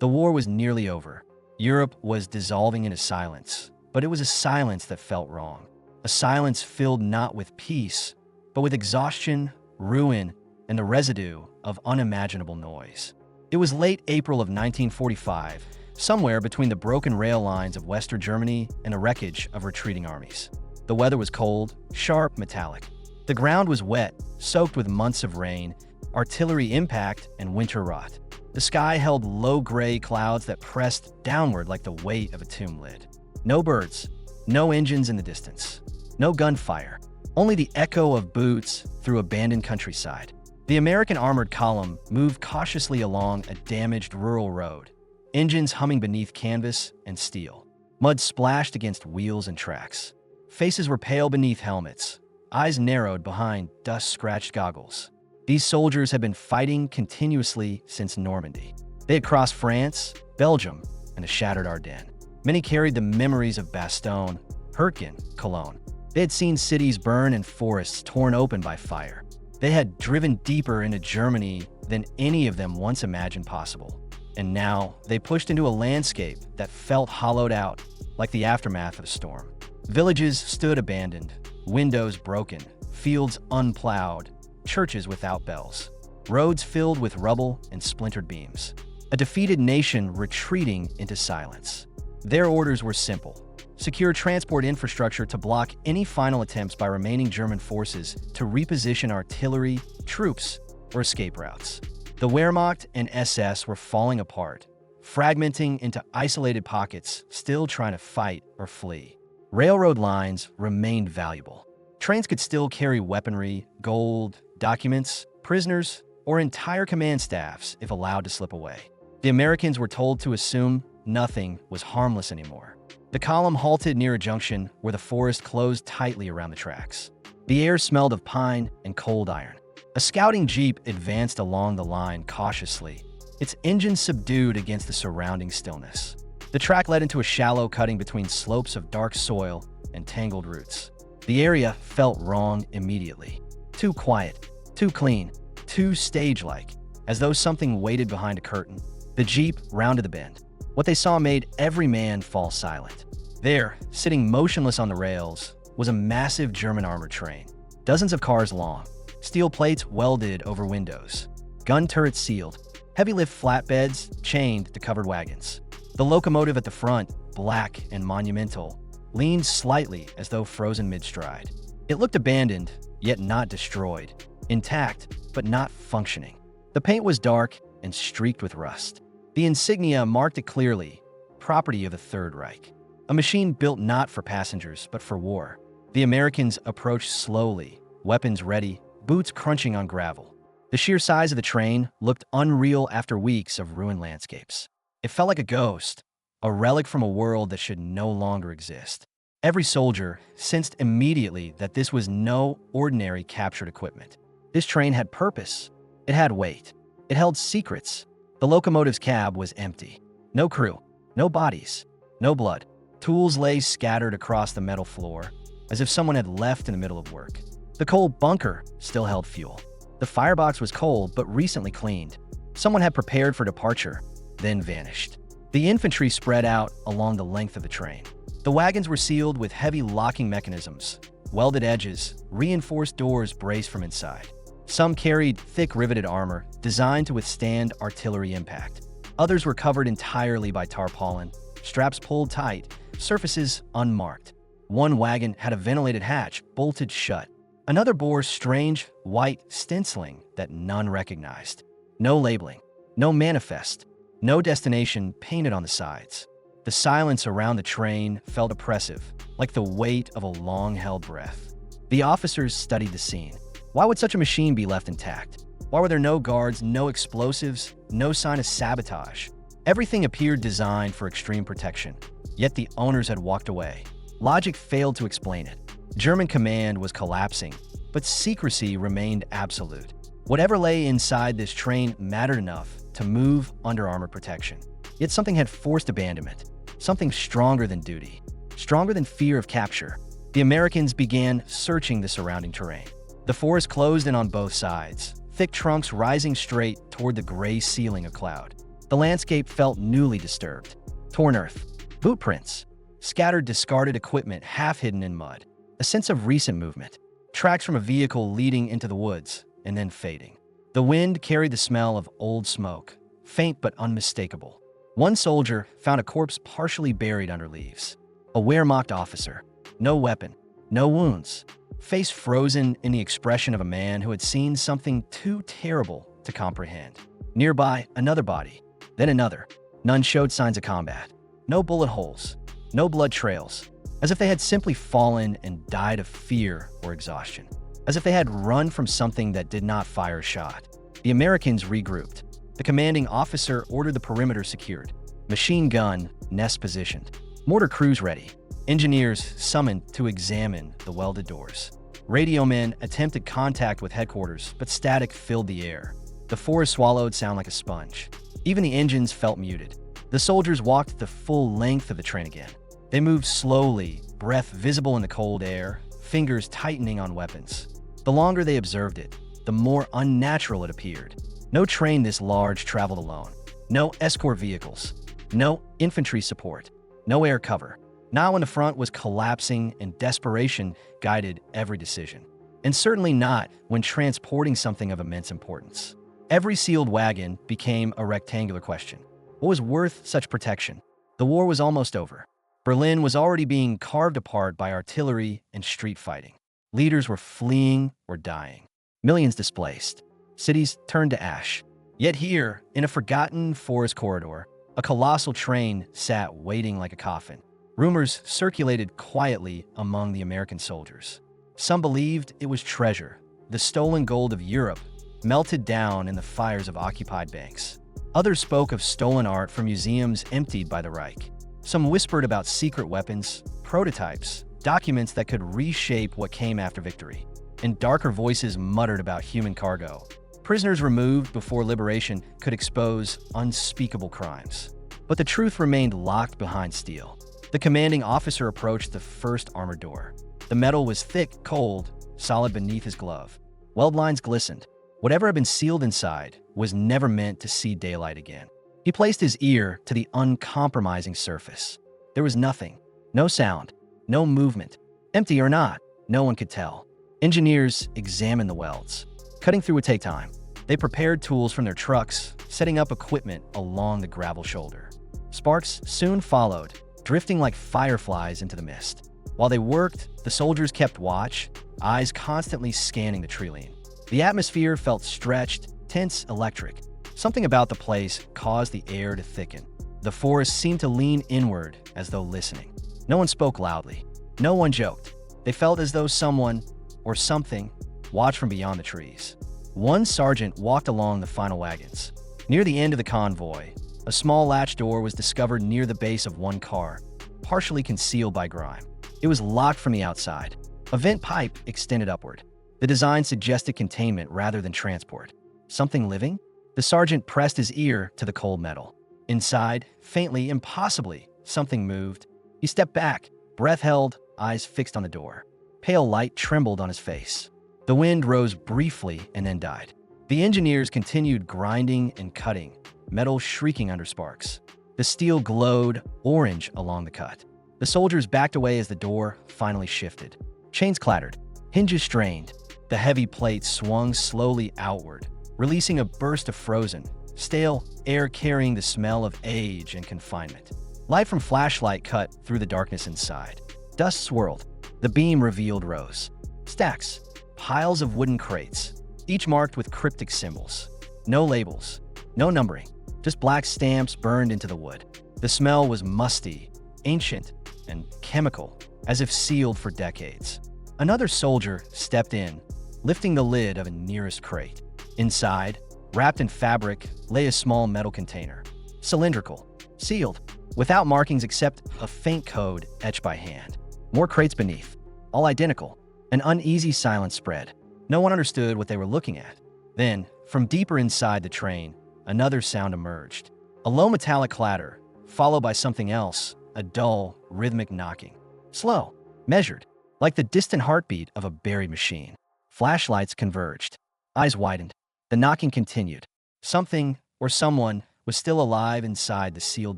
The war was nearly over. Europe was dissolving into silence, but it was a silence that felt wrong. A silence filled not with peace, but with exhaustion, ruin, and the residue of unimaginable noise. It was late April of 1945, somewhere between the broken rail lines of Western Germany and the wreckage of retreating armies. The weather was cold, sharp, metallic. The ground was wet, soaked with months of rain, artillery impact, and winter rot. The sky held low gray clouds that pressed downward like the weight of a tomb lid. No birds, no engines in the distance, no gunfire, only the echo of boots through abandoned countryside. The American armored column moved cautiously along a damaged rural road, engines humming beneath canvas and steel. Mud splashed against wheels and tracks. Faces were pale beneath helmets, eyes narrowed behind dust-scratched goggles. These soldiers had been fighting continuously since Normandy. They had crossed France, Belgium, and the shattered Ardennes. Many carried the memories of Bastogne, Hurtgen, Cologne. They had seen cities burn and forests torn open by fire. They had driven deeper into Germany than any of them once imagined possible. And now they pushed into a landscape that felt hollowed out, like the aftermath of a storm. Villages stood abandoned, windows broken, fields unplowed, churches without bells, roads filled with rubble and splintered beams. A defeated nation retreating into silence. Their orders were simple: secure transport infrastructure to block any final attempts by remaining German forces to reposition artillery, troops, or escape routes. The Wehrmacht and SS were falling apart, fragmenting into isolated pockets, still trying to fight or flee. Railroad lines remained valuable. Trains could still carry weaponry, gold, documents, prisoners, or entire command staffs if allowed to slip away. The Americans were told to assume nothing was harmless anymore. The column halted near a junction where the forest closed tightly around the tracks. The air smelled of pine and cold iron. A scouting jeep advanced along the line cautiously, its engine subdued against the surrounding stillness. The track led into a shallow cutting between slopes of dark soil and tangled roots. The area felt wrong immediately. Too quiet, too clean, too stage-like, as though something waited behind a curtain. The jeep rounded the bend. What they saw made every man fall silent. There, sitting motionless on the rails, was a massive German armored train, dozens of cars long, steel plates welded over windows, gun turrets sealed, heavy-lift flatbeds chained to covered wagons. The locomotive at the front, black and monumental, leaned slightly as though frozen mid-stride. It looked abandoned, yet not destroyed, intact, but not functioning. The paint was dark and streaked with rust. The insignia marked it clearly: property of the Third Reich. A machine built not for passengers, but for war. The Americans approached slowly, weapons ready, boots crunching on gravel. The sheer size of the train looked unreal after weeks of ruined landscapes. It felt like a ghost, a relic from a world that should no longer exist. Every soldier sensed immediately that this was no ordinary captured equipment. This train had purpose. It had weight. It held secrets. The locomotive's cab was empty. No crew, no bodies, no blood. Tools lay scattered across the metal floor, as if someone had left in the middle of work. The coal bunker still held fuel. The firebox was cold but recently cleaned. Someone had prepared for departure, then vanished. The infantry spread out along the length of the train. The wagons were sealed with heavy locking mechanisms, welded edges, reinforced doors braced from inside. Some carried thick riveted armor designed to withstand artillery impact. Others were covered entirely by tarpaulin, straps pulled tight, surfaces unmarked. One wagon had a ventilated hatch bolted shut. Another bore strange, white stenciling that none recognized. No labeling, no manifest, no destination painted on the sides. The silence around the train felt oppressive, like the weight of a long-held breath. The officers studied the scene. Why would such a machine be left intact? Why were there no guards, no explosives, no sign of sabotage? Everything appeared designed for extreme protection, yet the owners had walked away. Logic failed to explain it. German command was collapsing, but secrecy remained absolute. Whatever lay inside this train mattered enough to move under armored protection. Yet something had forced abandonment, something stronger than duty, stronger than fear of capture. The Americans began searching the surrounding terrain. The forest closed in on both sides, thick trunks rising straight toward the gray ceiling of cloud. The landscape felt newly disturbed. Torn earth, boot prints, scattered discarded equipment half hidden in mud. A sense of recent movement. Tracks from a vehicle leading into the woods and then fading. The wind carried the smell of old smoke, faint but unmistakable. One soldier found a corpse partially buried under leaves. A Wehrmacht officer. No weapon, no wounds. Face frozen in the expression of a man who had seen something too terrible to comprehend. Nearby, another body, then another. None showed signs of combat. No bullet holes, no blood trails. As if they had simply fallen and died of fear or exhaustion. As if they had run from something that did not fire a shot. The Americans regrouped. The commanding officer ordered the perimeter secured. Machine gun nest positioned. Mortar crews ready. Engineers summoned to examine the welded doors. Radio men attempted contact with headquarters, but static filled the air. The forest swallowed sound like a sponge. Even the engines felt muted. The soldiers walked the full length of the train again. They moved slowly, breath visible in the cold air, fingers tightening on weapons. The longer they observed it, the more unnatural it appeared. No train this large traveled alone. No escort vehicles. No infantry support. No air cover. Not when the front was collapsing and desperation guided every decision. And certainly not when transporting something of immense importance. Every sealed wagon became a rectangular question. What was worth such protection? The war was almost over. Berlin was already being carved apart by artillery and street fighting. Leaders were fleeing or dying. Millions displaced. Cities turned to ash. Yet here, in a forgotten forest corridor, a colossal train sat waiting like a coffin. Rumors circulated quietly among the American soldiers. Some believed it was treasure, the stolen gold of Europe, melted down in the fires of occupied banks. Others spoke of stolen art from museums emptied by the Reich. Some whispered about secret weapons, prototypes, documents that could reshape what came after victory. And darker voices muttered about human cargo. Prisoners removed before liberation could expose unspeakable crimes. But the truth remained locked behind steel. The commanding officer approached the first armored door. The metal was thick, cold, solid beneath his glove. Weld lines glistened. Whatever had been sealed inside was never meant to see daylight again. He placed his ear to the uncompromising surface. There was nothing. No sound. No movement. Empty or not, no one could tell. Engineers examined the welds. Cutting through would take time. They prepared tools from their trucks, setting up equipment along the gravel shoulder. Sparks soon followed, drifting like fireflies into the mist. While they worked, the soldiers kept watch, eyes constantly scanning the tree-line. The atmosphere felt stretched, tense, electric. Something about the place caused the air to thicken. The forest seemed to lean inward as though listening. No one spoke loudly. No one joked. They felt as though someone, or something, watched from beyond the trees. One sergeant walked along the final wagons. Near the end of the convoy, a small latch door was discovered near the base of one car, partially concealed by grime. It was locked from the outside. A vent pipe extended upward. The design suggested containment rather than transport. Something living? The sergeant pressed his ear to the cold metal. Inside, faintly, impossibly, something moved. He stepped back, breath held, eyes fixed on the door. Pale light trembled on his face. The wind rose briefly and then died. The engineers continued grinding and cutting, metal shrieking under sparks. The steel glowed orange along the cut. The soldiers backed away as the door finally shifted. Chains clattered, hinges strained. The heavy plate swung slowly outward, releasing a burst of frozen, stale air carrying the smell of age and confinement. Light from flashlight cut through the darkness inside. Dust swirled. The beam revealed rows. Stacks. Piles of wooden crates, each marked with cryptic symbols. No labels. No numbering. Just black stamps burned into the wood. The smell was musty, ancient, and chemical, as if sealed for decades. Another soldier stepped in, lifting the lid of a nearest crate. Inside, wrapped in fabric, lay a small metal container. Cylindrical, sealed, without markings except a faint code etched by hand. More crates beneath, all identical. An uneasy silence spread. No one understood what they were looking at. Then, from deeper inside the train, another sound emerged. A low metallic clatter, followed by something else, a dull, rhythmic knocking. Slow, measured, like the distant heartbeat of a buried machine. Flashlights converged. Eyes widened. The knocking continued. Something, or someone, was still alive inside the sealed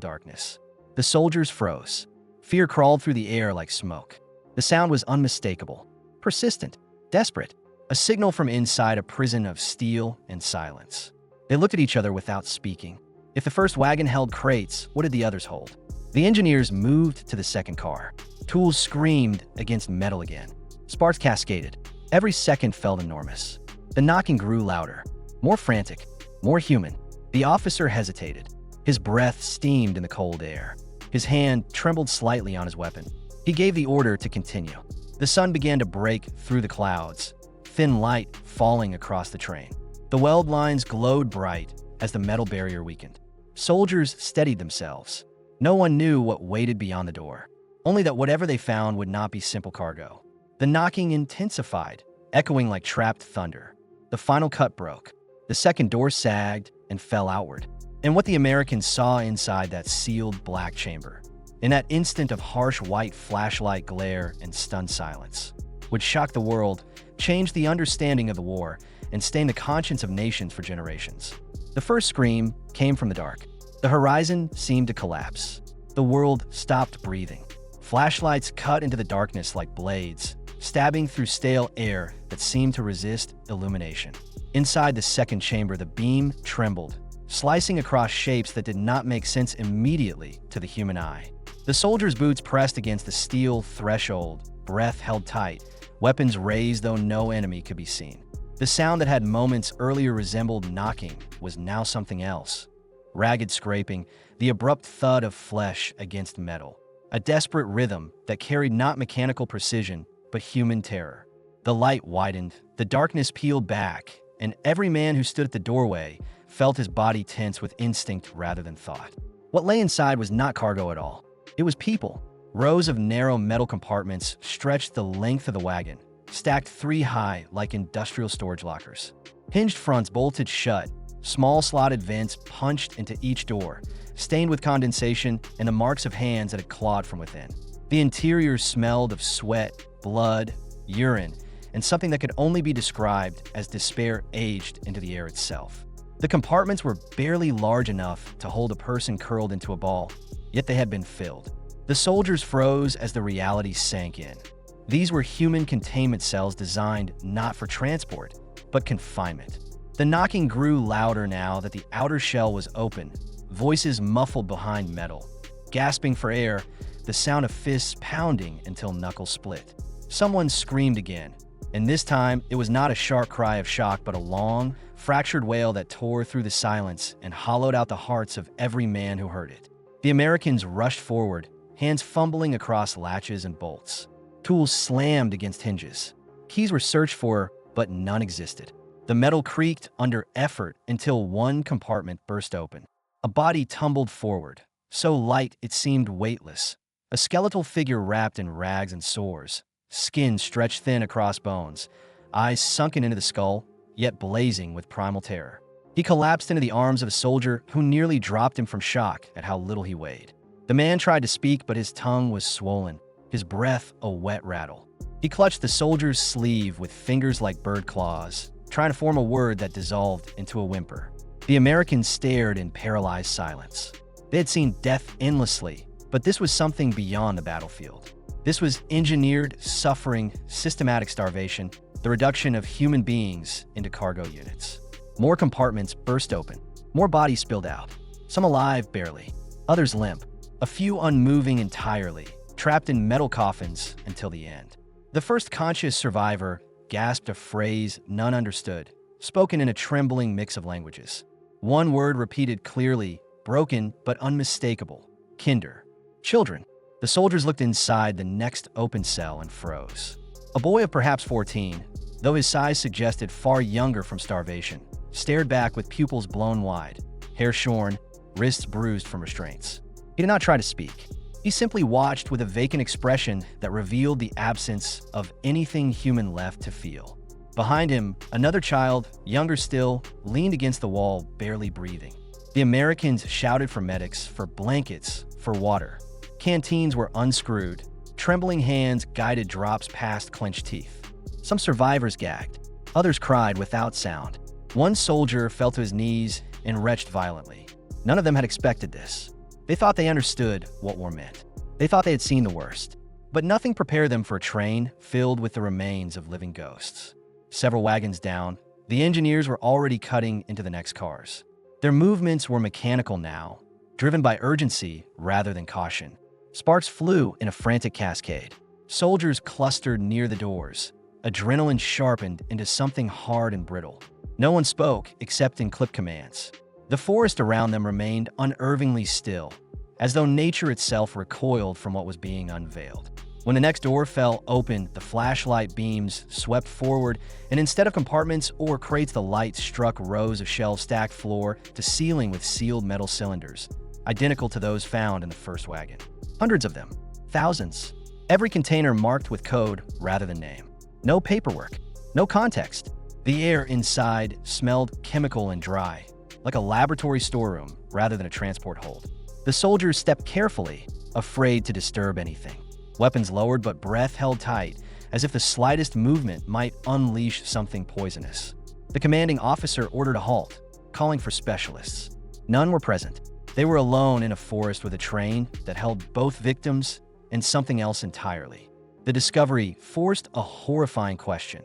darkness. The soldiers froze. Fear crawled through the air like smoke. The sound was unmistakable, persistent, desperate, a signal from inside a prison of steel and silence. They looked at each other without speaking. If the first wagon held crates, what did the others hold? The engineers moved to the second car. Tools screamed against metal again. Sparks cascaded. Every second felt enormous. The knocking grew louder, more frantic, more human. The officer hesitated. His breath steamed in the cold air. His hand trembled slightly on his weapon. He gave the order to continue. The sun began to break through the clouds, thin light falling across the train. The weld lines glowed bright as the metal barrier weakened. Soldiers steadied themselves. No one knew what waited beyond the door, only that whatever they found would not be simple cargo. The knocking intensified, echoing like trapped thunder. The final cut broke. The second door sagged and fell outward. And what the Americans saw inside that sealed black chamber, in that instant of harsh white flashlight glare and stunned silence, would shock the world, change the understanding of the war, and stain the conscience of nations for generations. The first scream came from the dark. The horizon seemed to collapse. The world stopped breathing. Flashlights cut into the darkness like blades, stabbing through stale air that seemed to resist illumination. Inside the second chamber, the beam trembled, slicing across shapes that did not make sense immediately to the human eye. The soldiers' boots pressed against the steel threshold, breath held tight, weapons raised though no enemy could be seen. The sound that had moments earlier resembled knocking was now something else. Ragged scraping, the abrupt thud of flesh against metal. A desperate rhythm that carried not mechanical precision, but human terror. The light widened, the darkness peeled back, and every man who stood at the doorway felt his body tense with instinct rather than thought. What lay inside was not cargo at all. It was people. Rows of narrow metal compartments stretched the length of the wagon, stacked 3 high like industrial storage lockers. Hinged fronts bolted shut, small slotted vents punched into each door, stained with condensation and the marks of hands that had clawed from within. The interior smelled of sweat, blood, urine, and something that could only be described as despair aged into the air itself. The compartments were barely large enough to hold a person curled into a ball, yet they had been filled. The soldiers froze as the reality sank in. These were human containment cells designed not for transport, but confinement. The knocking grew louder now that the outer shell was open, voices muffled behind metal. Gasping for air, the sound of fists pounding until knuckles split. Someone screamed again, and this time it was not a sharp cry of shock, but a long, fractured wail that tore through the silence and hollowed out the hearts of every man who heard it. The Americans rushed forward, hands fumbling across latches and bolts. Tools slammed against hinges. Keys were searched for, but none existed. The metal creaked under effort until one compartment burst open. A body tumbled forward, so light it seemed weightless. A skeletal figure wrapped in rags and sores, skin stretched thin across bones, eyes sunken into the skull, yet blazing with primal terror. He collapsed into the arms of a soldier who nearly dropped him from shock at how little he weighed. The man tried to speak, but his tongue was swollen, his breath a wet rattle. He clutched the soldier's sleeve with fingers like bird claws, trying to form a word that dissolved into a whimper. The Americans stared in paralyzed silence. They had seen death endlessly, but this was something beyond the battlefield. This was engineered suffering, systematic starvation, the reduction of human beings into cargo units. More compartments burst open, more bodies spilled out, some alive barely, others limp, a few unmoving entirely, trapped in metal coffins until the end. The first conscious survivor gasped a phrase none understood, spoken in a trembling mix of languages. One word repeated clearly, broken but unmistakable: kinder. Children. The soldiers looked inside the next open cell and froze. A boy of perhaps 14, though his size suggested far younger from starvation, stared back with pupils blown wide, hair shorn, wrists bruised from restraints. He did not try to speak. He simply watched with a vacant expression that revealed the absence of anything human left to feel. Behind him, another child, younger still, leaned against the wall, barely breathing. The Americans shouted for medics, for blankets, for water. Canteens were unscrewed. Trembling hands guided drops past clenched teeth. Some survivors gagged. Others cried without sound. One soldier fell to his knees and retched violently. None of them had expected this. They thought they understood what war meant. They thought they had seen the worst. But nothing prepared them for a train filled with the remains of living ghosts. Several wagons down, the engineers were already cutting into the next cars. Their movements were mechanical now, driven by urgency rather than caution. Sparks flew in a frantic cascade. Soldiers clustered near the doors. Adrenaline sharpened into something hard and brittle. No one spoke except in clip commands. The forest around them remained unervingly still, as though nature itself recoiled from what was being unveiled. When the next door fell open, the flashlight beams swept forward, and instead of compartments or crates, the light struck rows of shelves stacked floor to ceiling with sealed metal cylinders, identical to those found in the first wagon. Hundreds of them. Thousands. Every container marked with code rather than name. No paperwork. No context. The air inside smelled chemical and dry, like a laboratory storeroom rather than a transport hold. The soldiers stepped carefully, afraid to disturb anything. Weapons lowered but breath held tight, as if the slightest movement might unleash something poisonous. The commanding officer ordered a halt, calling for specialists. None were present. They were alone in a forest with a train that held both victims and something else entirely. The discovery forced a horrifying question.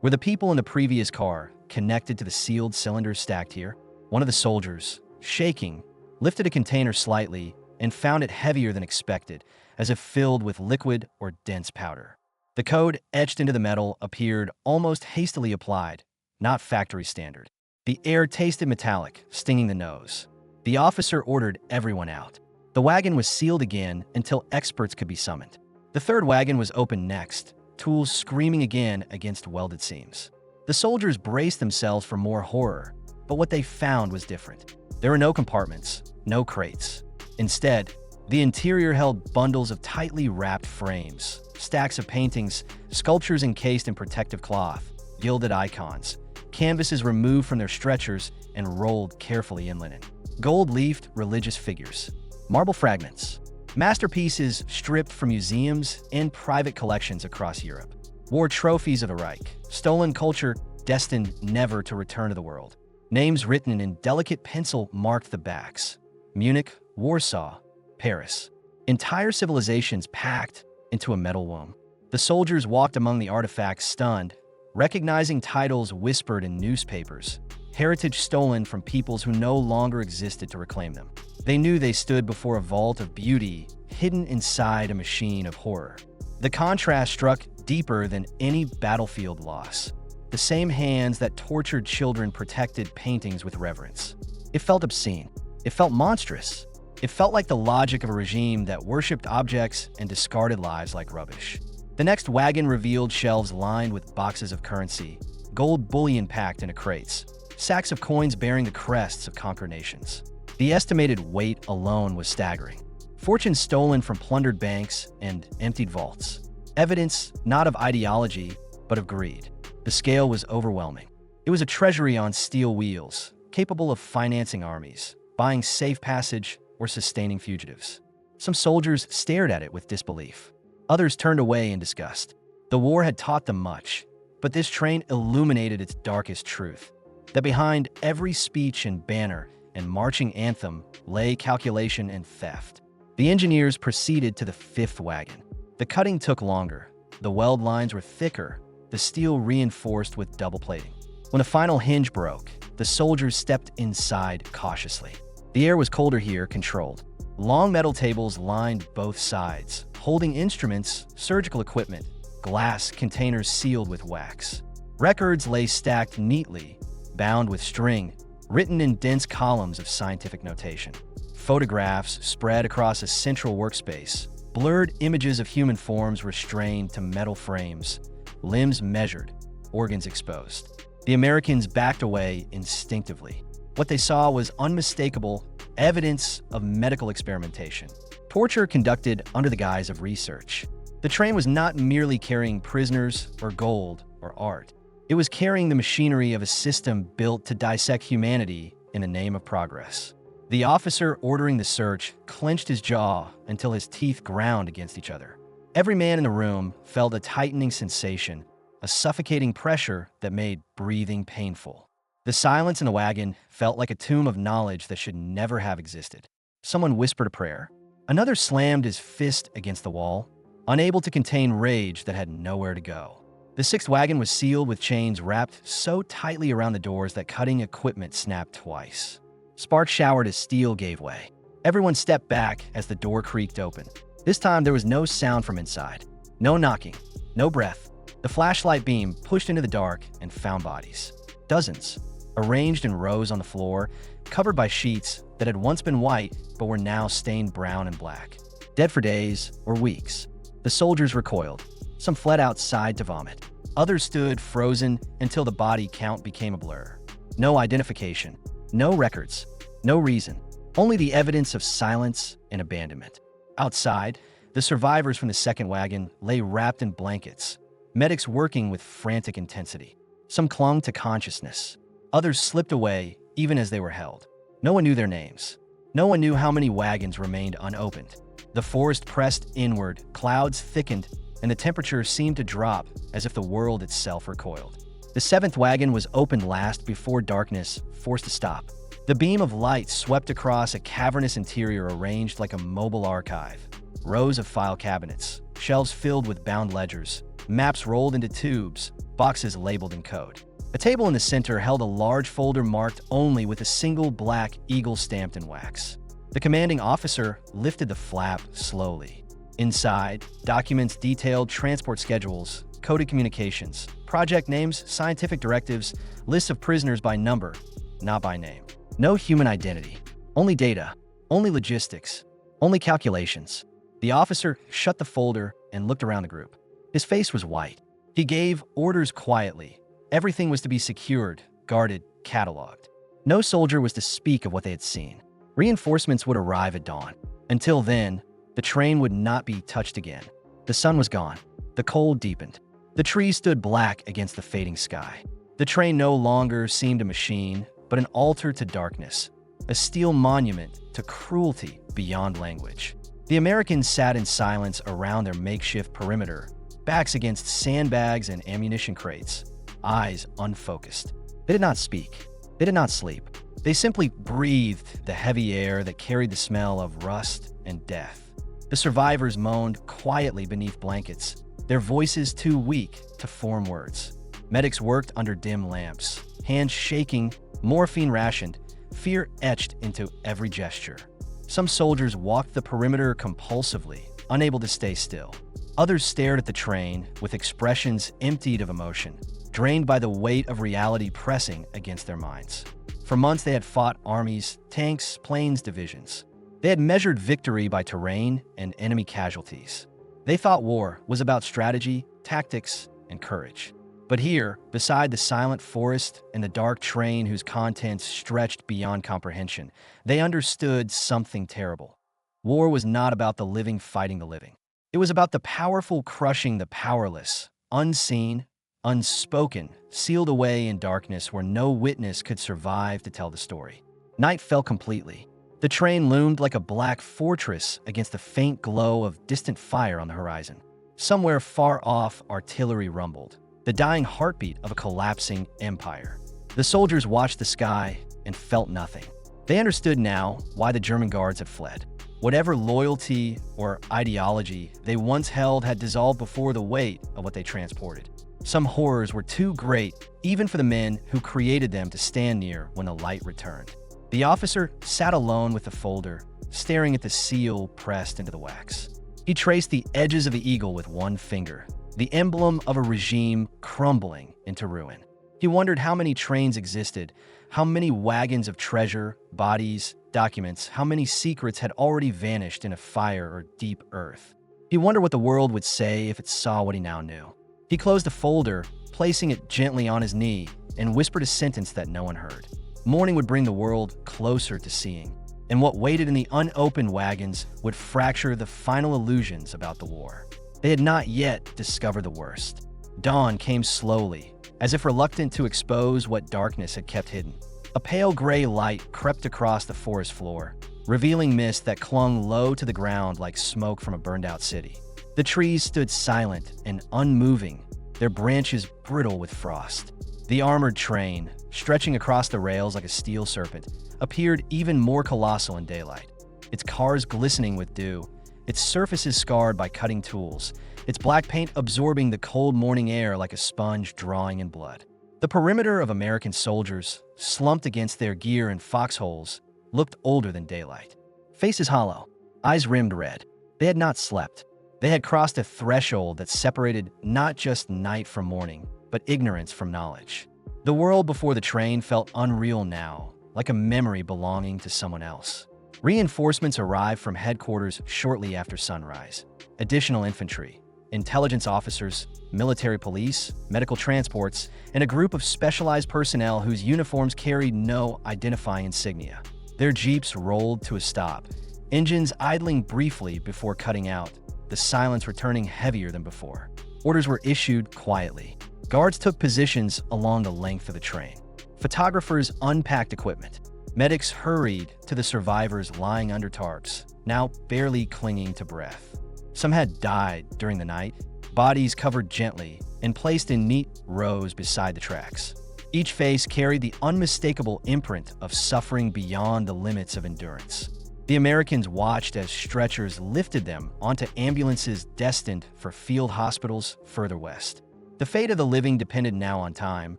Were the people in the previous car connected to the sealed cylinders stacked here? One of the soldiers, shaking, lifted a container slightly and found it heavier than expected, as if filled with liquid or dense powder. The code etched into the metal appeared almost hastily applied, not factory standard. The air tasted metallic, stinging the nose. The officer ordered everyone out. The wagon was sealed again until experts could be summoned. The third wagon was opened next, tools screaming again against welded seams. The soldiers braced themselves for more horror, but what they found was different. There were no compartments, no crates. Instead, the interior held bundles of tightly wrapped frames, stacks of paintings, sculptures encased in protective cloth, gilded icons, canvases removed from their stretchers and rolled carefully in linen, gold-leafed religious figures, marble fragments, masterpieces stripped from museums and private collections across Europe, war trophies of the Reich, stolen culture destined never to return to the world. Names written in delicate pencil marked the backs: Munich, Warsaw, Paris. Entire civilizations packed into a metal womb. The soldiers walked among the artifacts stunned, recognizing titles whispered in newspapers, heritage stolen from peoples who no longer existed to reclaim them. They knew they stood before a vault of beauty hidden inside a machine of horror. The contrast struck deeper than any battlefield loss. The same hands that tortured children protected paintings with reverence. It felt obscene. It felt monstrous. It felt like the logic of a regime that worshipped objects and discarded lives like rubbish. The next wagon revealed shelves lined with boxes of currency, gold bullion packed into crates, sacks of coins bearing the crests of conquered nations. The estimated weight alone was staggering. Fortunes stolen from plundered banks and emptied vaults. Evidence not of ideology, but of greed. The scale was overwhelming. It was a treasury on steel wheels, capable of financing armies, buying safe passage, or sustaining fugitives. Some soldiers stared at it with disbelief. Others turned away in disgust. The war had taught them much, but this train illuminated its darkest truth, that behind every speech and banner and marching anthem lay calculation and theft. The engineers proceeded to the fifth wagon. The cutting took longer. The weld lines were thicker, the steel reinforced with double plating. When a final hinge broke, the soldiers stepped inside cautiously. The air was colder here, controlled. Long metal tables lined both sides, holding instruments, surgical equipment, glass containers sealed with wax. Records lay stacked neatly, bound with string, written in dense columns of scientific notation. Photographs spread across a central workspace. Blurred images of human forms were strained to metal frames, limbs measured, organs exposed. The Americans backed away instinctively. What they saw was unmistakable evidence of medical experimentation. Torture conducted under the guise of research. The train was not merely carrying prisoners or gold or art. It was carrying the machinery of a system built to dissect humanity in the name of progress. The officer ordering the search clenched his jaw until his teeth ground against each other. Every man in the room felt a tightening sensation, a suffocating pressure that made breathing painful. The silence in the wagon felt like a tomb of knowledge that should never have existed. Someone whispered a prayer. Another slammed his fist against the wall, unable to contain rage that had nowhere to go. The sixth wagon was sealed with chains wrapped so tightly around the doors that cutting equipment snapped twice. Sparks showered as steel gave way. Everyone stepped back as the door creaked open. This time there was no sound from inside. No knocking, no breath. The flashlight beam pushed into the dark and found bodies. Dozens, arranged in rows on the floor, covered by sheets that had once been white but were now stained brown and black. Dead for days or weeks. The soldiers recoiled. Some fled outside to vomit. Others stood frozen until the body count became a blur. No identification, no records, no reason. Only the evidence of silence and abandonment. Outside, the survivors from the second wagon lay wrapped in blankets, medics working with frantic intensity. Some clung to consciousness. Others slipped away even as they were held. No one knew their names. No one knew how many wagons remained unopened. The forest pressed inward, clouds thickened, and the temperature seemed to drop as if the world itself recoiled. The seventh wagon was opened last before darkness forced a stop. The beam of light swept across a cavernous interior arranged like a mobile archive. Rows of file cabinets, shelves filled with bound ledgers, maps rolled into tubes, boxes labeled in code. A table in the center held a large folder marked only with a single black eagle stamped in wax. The commanding officer lifted the flap slowly. Inside, documents detailed transport schedules, coded communications, project names, scientific directives, lists of prisoners by number, not by name. No human identity, only data, only logistics, only calculations. The officer shut the folder and looked around the group. His face was white. He gave orders quietly. Everything was to be secured, guarded, cataloged. No soldier was to speak of what they had seen. Reinforcements would arrive at dawn. Until then, the train would not be touched again. The sun was gone. The cold deepened. The trees stood black against the fading sky. The train no longer seemed a machine, but an altar to darkness, a steel monument to cruelty beyond language. The Americans sat in silence around their makeshift perimeter, backs against sandbags and ammunition crates, eyes unfocused. They did not speak. They did not sleep. They simply breathed the heavy air that carried the smell of rust and death. The survivors moaned quietly beneath blankets, their voices too weak to form words. Medics worked under dim lamps, hands shaking, morphine rationed, fear etched into every gesture. Some soldiers walked the perimeter compulsively, unable to stay still. Others stared at the train with expressions emptied of emotion, drained by the weight of reality pressing against their minds. For months they had fought armies, tanks, planes, divisions. They had measured victory by terrain and enemy casualties. They thought war was about strategy, tactics, and courage. But here, beside the silent forest and the dark train whose contents stretched beyond comprehension, they understood something terrible. War was not about the living fighting the living. It was about the powerful crushing the powerless, unseen, unspoken, sealed away in darkness where no witness could survive to tell the story. Night fell completely. The train loomed like a black fortress against the faint glow of distant fire on the horizon. Somewhere far off, artillery rumbled, the dying heartbeat of a collapsing empire. The soldiers watched the sky and felt nothing. They understood now why the German guards had fled. Whatever loyalty or ideology they once held had dissolved before the weight of what they transported. Some horrors were too great, even for the men who created them to stand near when the light returned. The officer sat alone with the folder, staring at the seal pressed into the wax. He traced the edges of the eagle with one finger, the emblem of a regime crumbling into ruin. He wondered how many trains existed, how many wagons of treasure, bodies, documents, how many secrets had already vanished in a fire or deep earth. He wondered what the world would say if it saw what he now knew. He closed the folder, placing it gently on his knee, and whispered a sentence that no one heard. Morning would bring the world closer to seeing, and what waited in the unopened wagons would fracture the final illusions about the war. They had not yet discovered the worst. Dawn came slowly, as if reluctant to expose what darkness had kept hidden. A pale gray light crept across the forest floor, revealing mist that clung low to the ground like smoke from a burned-out city. The trees stood silent and unmoving, their branches brittle with frost. The armored train, stretching across the rails like a steel serpent, appeared even more colossal in daylight. Its cars glistening with dew, its surfaces scarred by cutting tools, its black paint absorbing the cold morning air like a sponge drawing in blood. The perimeter of American soldiers, slumped against their gear in foxholes, looked older than daylight. Faces hollow, eyes rimmed red. They had not slept. They had crossed a threshold that separated not just night from morning, but ignorance from knowledge. The world before the train felt unreal now, like a memory belonging to someone else. Reinforcements arrived from headquarters shortly after sunrise. Additional infantry, intelligence officers, military police, medical transports, and a group of specialized personnel whose uniforms carried no identifying insignia. Their jeeps rolled to a stop, engines idling briefly before cutting out, the silence returning heavier than before. Orders were issued quietly. Guards took positions along the length of the train. Photographers unpacked equipment. Medics hurried to the survivors lying under tarps, now barely clinging to breath. Some had died during the night, bodies covered gently and placed in neat rows beside the tracks. Each face carried the unmistakable imprint of suffering beyond the limits of endurance. The Americans watched as stretchers lifted them onto ambulances destined for field hospitals further west. The fate of the living depended now on time,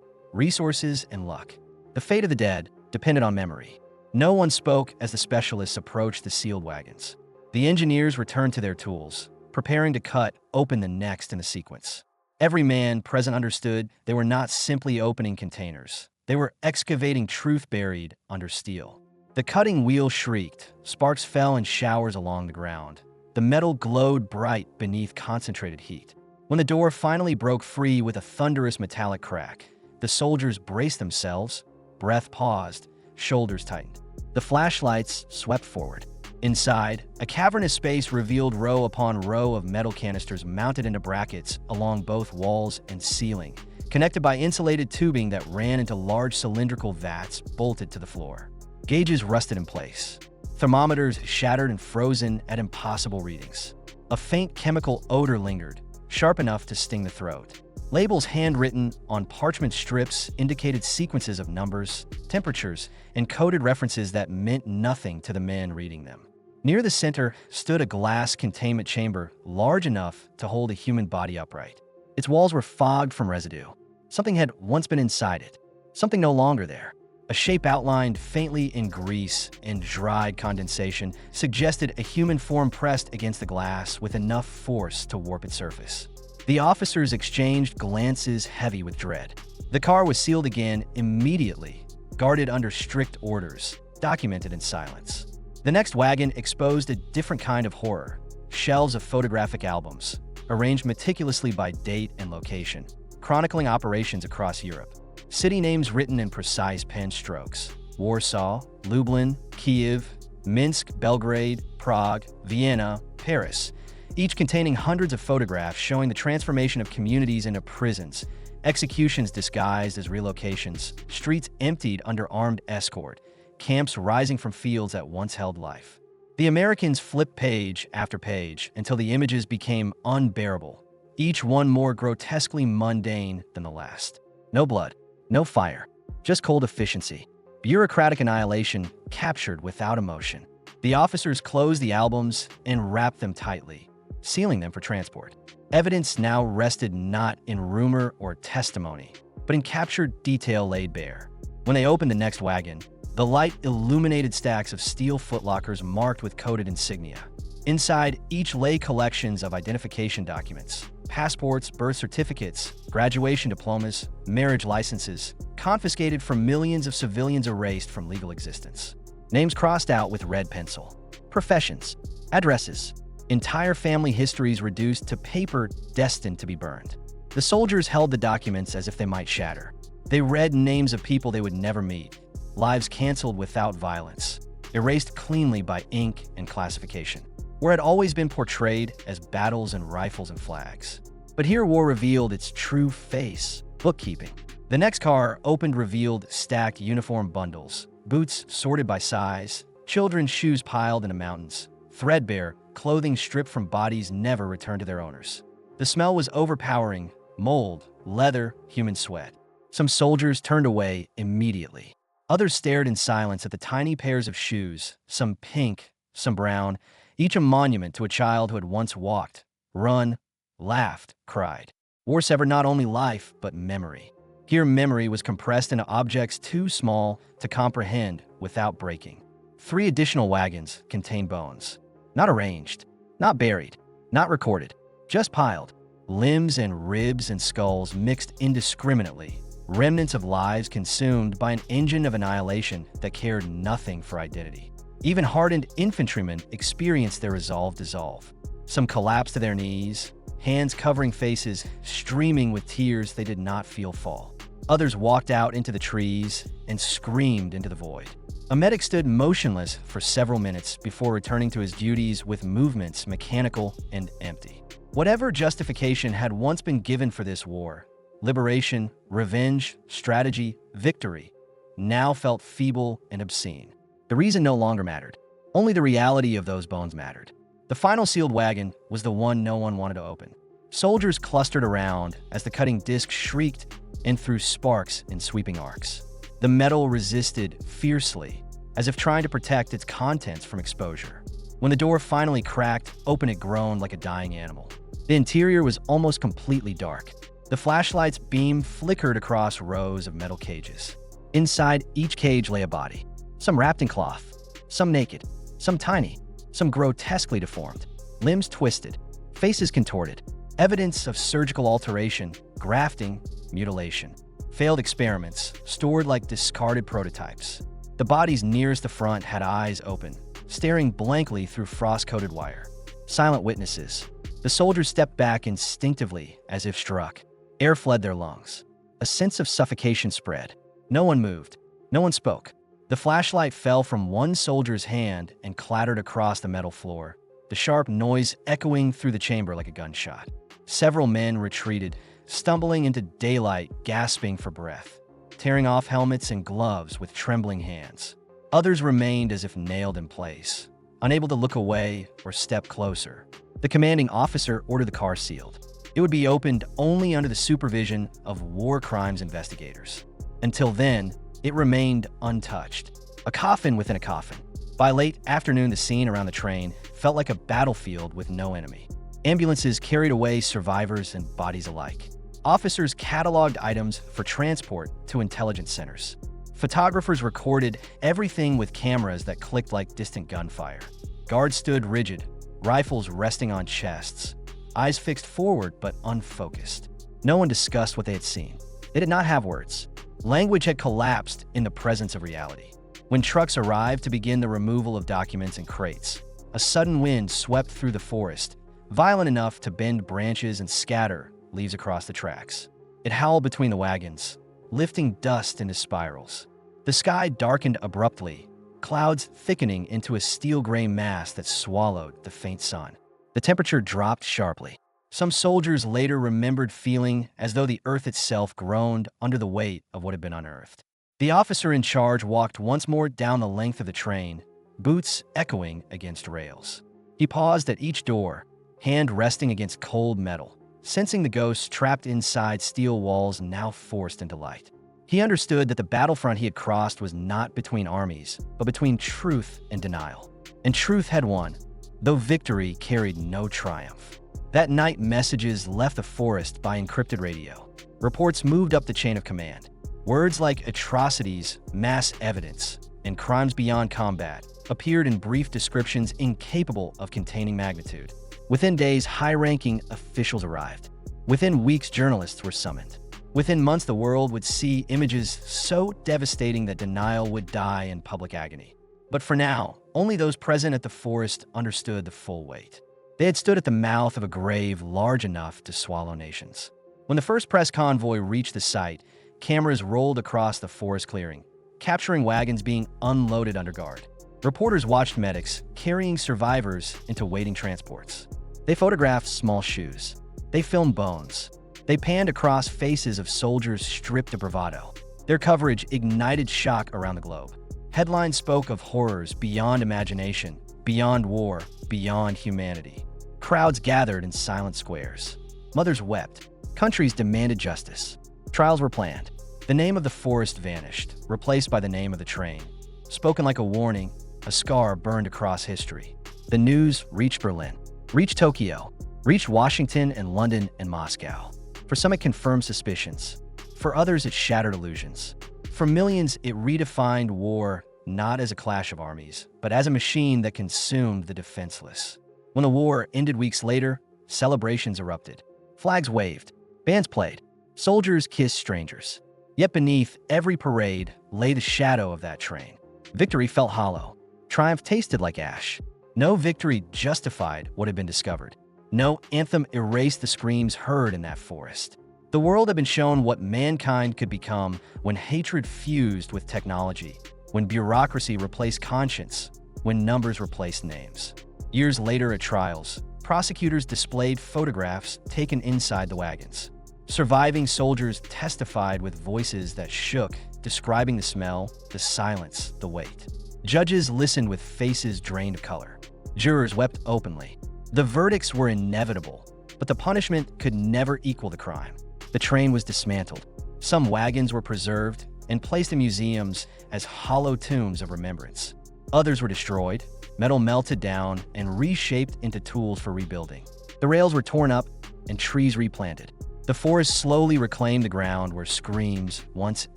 resources, and luck. The fate of the dead depended on memory. No one spoke as the specialists approached the sealed wagons. The engineers returned to their tools, preparing to cut open the next in the sequence. Every man present understood they were not simply opening containers. They were excavating truth buried under steel. The cutting wheel shrieked, sparks fell in showers along the ground. The metal glowed bright beneath concentrated heat. When the door finally broke free with a thunderous metallic crack, the soldiers braced themselves, breath paused, shoulders tightened. The flashlights swept forward. Inside, a cavernous space revealed row upon row of metal canisters mounted into brackets along both walls and ceiling, connected by insulated tubing that ran into large cylindrical vats bolted to the floor. Gauges rusted in place. Thermometers shattered and frozen at impossible readings. A faint chemical odor lingered, sharp enough to sting the throat. Labels handwritten on parchment strips indicated sequences of numbers, temperatures, and coded references that meant nothing to the men reading them. Near the center stood a glass containment chamber large enough to hold a human body upright. Its walls were fogged from residue. Something had once been inside it, something no longer there. A shape outlined faintly in grease and dried condensation suggested a human form pressed against the glass with enough force to warp its surface. The officers exchanged glances heavy with dread. The car was sealed again immediately, guarded under strict orders, documented in silence. The next wagon exposed a different kind of horror. Shelves of photographic albums, arranged meticulously by date and location, chronicling operations across Europe. City names written in precise pen strokes: Warsaw, Lublin, Kiev, Minsk, Belgrade, Prague, Vienna, Paris, each containing hundreds of photographs showing the transformation of communities into prisons, executions disguised as relocations, streets emptied under armed escort, camps rising from fields that once held life. The Americans flipped page after page until the images became unbearable, each one more grotesquely mundane than the last. No blood, no fire, just cold efficiency. Bureaucratic annihilation captured without emotion. The officers closed the albums and wrapped them tightly, sealing them for transport. Evidence now rested not in rumor or testimony, but in captured detail laid bare. When they opened the next wagon, the light illuminated stacks of steel footlockers marked with coded insignia. Inside each lay collections of identification documents, passports, birth certificates, graduation diplomas, marriage licenses, confiscated from millions of civilians erased from legal existence. Names crossed out with red pencil. Professions, addresses, entire family histories reduced to paper destined to be burned. The soldiers held the documents as if they might shatter. They read names of people they would never meet, lives canceled without violence, erased cleanly by ink and classification, where had always been portrayed as battles and rifles and flags. But here war revealed its true face: bookkeeping. The next car opened revealed stacked uniform bundles, boots sorted by size, children's shoes piled into mountains, threadbare clothing stripped from bodies never returned to their owners. The smell was overpowering: mold, leather, human sweat. Some soldiers turned away immediately. Others stared in silence at the tiny pairs of shoes, some pink, some brown, each a monument to a child who had once walked, run, laughed, cried. War severed not only life, but memory. Here memory was compressed into objects too small to comprehend without breaking. 3 additional wagons contained bones. Not arranged, not buried, not recorded, just piled. Limbs and ribs and skulls mixed indiscriminately. Remnants of lives consumed by an engine of annihilation that cared nothing for identity. Even hardened infantrymen experienced their resolve dissolve. Some collapsed to their knees, hands covering faces, streaming with tears they did not feel fall. Others walked out into the trees and screamed into the void. A medic stood motionless for several minutes before returning to his duties with movements mechanical and empty. Whatever justification had once been given for this war, liberation, revenge, strategy, victory, now felt feeble and obscene. The reason no longer mattered. Only the reality of those bones mattered. The final sealed wagon was the one no one wanted to open. Soldiers clustered around as the cutting disc shrieked and threw sparks in sweeping arcs. The metal resisted fiercely, as if trying to protect its contents from exposure. When the door finally cracked open, it groaned like a dying animal. The interior was almost completely dark. The flashlight's beam flickered across rows of metal cages. Inside each cage lay a body, some wrapped in cloth, some naked, some tiny, some grotesquely deformed, limbs twisted, faces contorted, evidence of surgical alteration, grafting, mutilation. Failed experiments, stored like discarded prototypes. The bodies nearest the front had eyes open, staring blankly through frost-coated wire. Silent witnesses. The soldiers stepped back instinctively as if struck. Air fled their lungs. A sense of suffocation spread. No one moved. No one spoke. The flashlight fell from one soldier's hand and clattered across the metal floor, the sharp noise echoing through the chamber like a gunshot. Several men retreated, stumbling into daylight, gasping for breath, tearing off helmets and gloves with trembling hands. Others remained as if nailed in place, unable to look away or step closer. The commanding officer ordered the car sealed. It would be opened only under the supervision of war crimes investigators. Until then, it remained untouched. A coffin within a coffin. By late afternoon, the scene around the train felt like a battlefield with no enemy. Ambulances carried away survivors and bodies alike. Officers cataloged items for transport to intelligence centers. Photographers recorded everything with cameras that clicked like distant gunfire. Guards stood rigid, rifles resting on chests, eyes fixed forward but unfocused. No one discussed what they had seen. They did not have words. Language had collapsed in the presence of reality. When trucks arrived to begin the removal of documents and crates, a sudden wind swept through the forest, violent enough to bend branches and scatter leaves across the tracks. It howled between the wagons, lifting dust into spirals. The sky darkened abruptly, clouds thickening into a steel-gray mass that swallowed the faint sun. The temperature dropped sharply. Some soldiers later remembered feeling as though the earth itself groaned under the weight of what had been unearthed. The officer in charge walked once more down the length of the train, boots echoing against rails. He paused at each door, hand resting against cold metal, sensing the ghosts trapped inside steel walls now forced into light. He understood that the battlefront he had crossed was not between armies, but between truth and denial. And truth had won, though victory carried no triumph. That night, messages left the forest by encrypted radio. Reports moved up the chain of command. Words like atrocities, mass evidence, and crimes beyond combat appeared in brief descriptions incapable of containing magnitude. Within days, high-ranking officials arrived. Within weeks, journalists were summoned. Within months, the world would see images so devastating that denial would die in public agony. But for now, only those present at the forest understood the full weight. They had stood at the mouth of a grave large enough to swallow nations. When the first press convoy reached the site, cameras rolled across the forest clearing, capturing wagons being unloaded under guard. Reporters watched medics carrying survivors into waiting transports. They photographed small shoes. They filmed bones. They panned across faces of soldiers stripped of bravado. Their coverage ignited shock around the globe. Headlines spoke of horrors beyond imagination, beyond war, beyond humanity. Crowds gathered in silent squares. Mothers wept. Countries demanded justice. Trials were planned. The name of the forest vanished, replaced by the name of the train. Spoken like a warning, a scar burned across history. The news reached Berlin, reached Tokyo, reached Washington and London and Moscow. For some, it confirmed suspicions. For others, it shattered illusions. For millions, it redefined war not as a clash of armies, but as a machine that consumed the defenseless. When the war ended weeks later, celebrations erupted. Flags waved, bands played, soldiers kissed strangers. Yet beneath every parade lay the shadow of that train. Victory felt hollow. Triumph tasted like ash. No victory justified what had been discovered. No anthem erased the screams heard in that forest. The world had been shown what mankind could become when hatred fused with technology, when bureaucracy replaced conscience, when numbers replaced names. Years later at trials, prosecutors displayed photographs taken inside the wagons. Surviving soldiers testified with voices that shook, describing the smell, the silence, the weight. Judges listened with faces drained of color. Jurors wept openly. The verdicts were inevitable, but the punishment could never equal the crime. The train was dismantled. Some wagons were preserved and placed in museums as hollow tombs of remembrance. Others were destroyed, metal melted down, and reshaped into tools for rebuilding. The rails were torn up and trees replanted. The forest slowly reclaimed the ground where screams once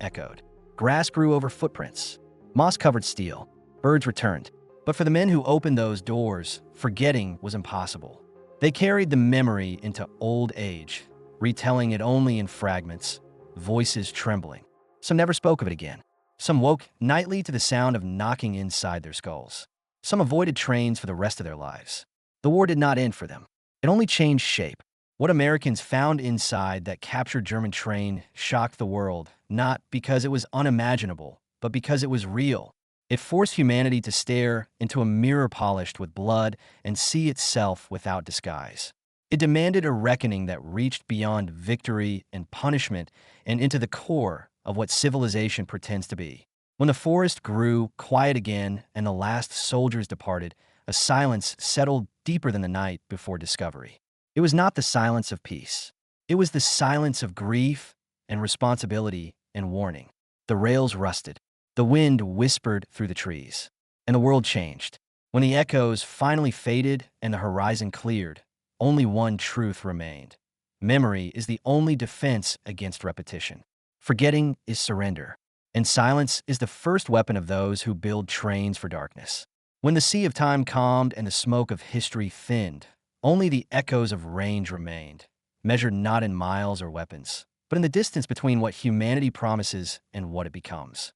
echoed. Grass grew over footprints. Moss covered steel. Birds returned. But for the men who opened those doors, forgetting was impossible. They carried the memory into old age, retelling it only in fragments, voices trembling. Some never spoke of it again. Some woke nightly to the sound of knocking inside their skulls. Some avoided trains for the rest of their lives. The war did not end for them. It only changed shape. What Americans found inside that captured German train shocked the world, not because it was unimaginable, but because it was real. It forced humanity to stare into a mirror polished with blood and see itself without disguise. It demanded a reckoning that reached beyond victory and punishment and into the core of what civilization pretends to be. When the forest grew quiet again and the last soldiers departed, a silence settled deeper than the night before discovery. It was not the silence of peace. It was the silence of grief and responsibility and warning. The rails rusted. The wind whispered through the trees. And the world changed. When the echoes finally faded and the horizon cleared, only one truth remained. Memory is the only defense against repetition. Forgetting is surrender. And silence is the first weapon of those who build trains for darkness. When the sea of time calmed and the smoke of history thinned, only the echoes of range remained, measured not in miles or weapons, but in the distance between what humanity promises and what it becomes.